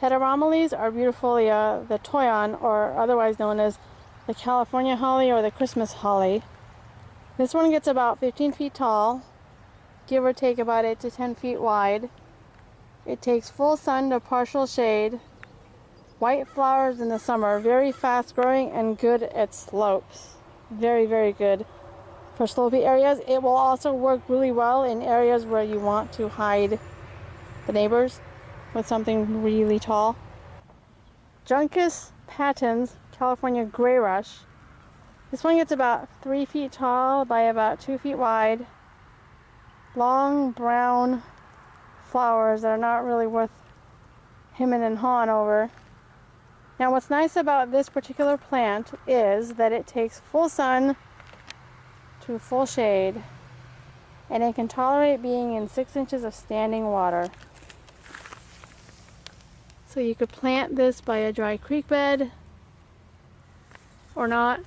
Heteromeles are beautiful, the toyon, or otherwise known as the California holly or the Christmas holly. This one gets about 15 feet tall, give or take about 8 to 10 feet wide. It takes full sun to partial shade. White flowers in the summer, very fast growing and good at slopes. Very, very good for slopey areas. It will also work really well in areas where you want to hide the neighbors with something really tall. Juncus patens, California gray rush. This one gets about 3 feet tall by about 2 feet wide. Long brown flowers that are not really worth hemming and hawing over. Now what's nice about this particular plant is that it takes full sun to full shade, and it can tolerate being in 6 inches of standing water. So you could plant this by a dry creek bed or not.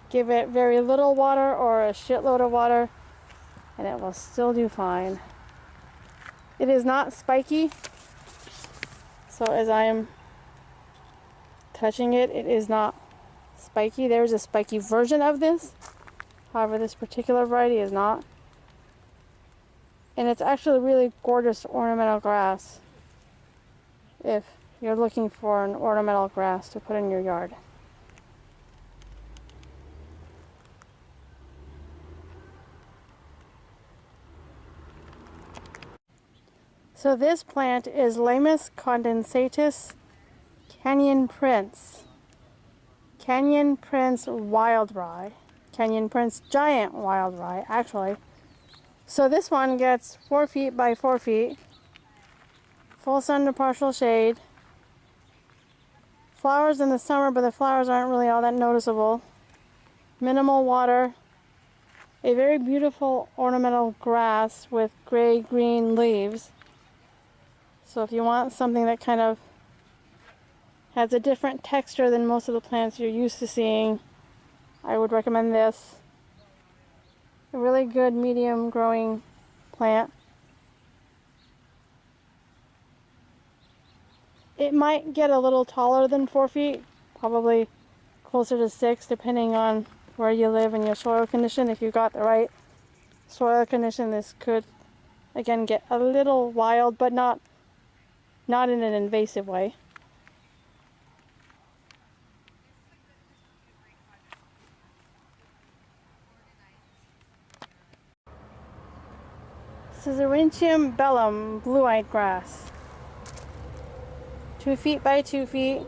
Give it very little water or a shitload of water and it will still do fine. It is not spiky, so as I am touching it, it is not spiky. There is a spiky version of this, however this particular variety is not. And it's actually really gorgeous ornamental grass if you're looking for an ornamental grass to put in your yard. So this plant is Lamus condensatus Kenyan Prince. Kenyan Prince wild rye. Kenyan Prince giant wild rye, actually. So this one gets 4 feet by 4 feet. Full sun to partial shade. Flowers in the summer, but the flowers aren't really all that noticeable. Minimal water. A very beautiful ornamental grass with gray-green leaves. So if you want something that kind of has a different texture than most of the plants you're used to seeing, I would recommend this. A really good medium growing plant. It might get a little taller than 4 feet, probably closer to 6, depending on where you live and your soil condition. If you've got the right soil condition, this could again get a little wild, but not in an invasive way. Caesarentium bellum, blue-eyed grass. 2 feet by 2 feet.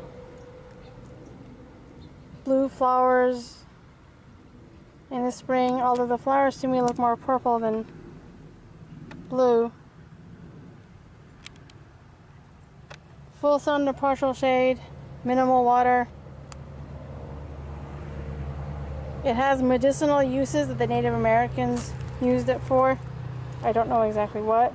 Blue flowers in the spring, although the flowers to me look more purple than blue. Full sun to partial shade, minimal water. It has medicinal uses that the Native Americans used it for. I don't know exactly what.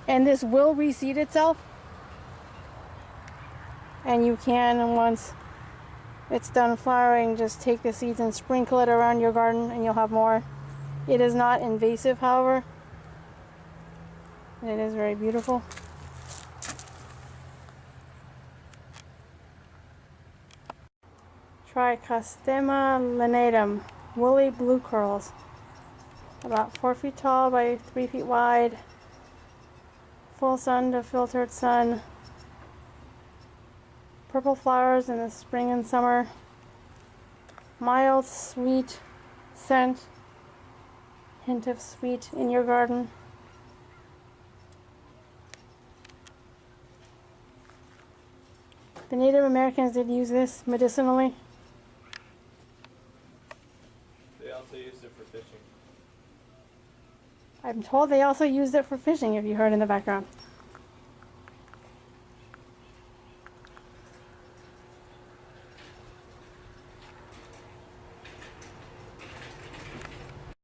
And this will reseed itself. And you can, once it's done flowering, just take the seeds and sprinkle it around your garden and you'll have more. It is not invasive, however. And it is very beautiful. Trichostema linatum, woolly blue curls. About 4 feet tall by 3 feet wide. Full sun to filtered sun. Purple flowers in the spring and summer. Mild, sweet scent. Hint of sweet in your garden. The Native Americans did use this medicinally. They also used it for fishing. I'm told they also used it for fishing, if you heard in the background.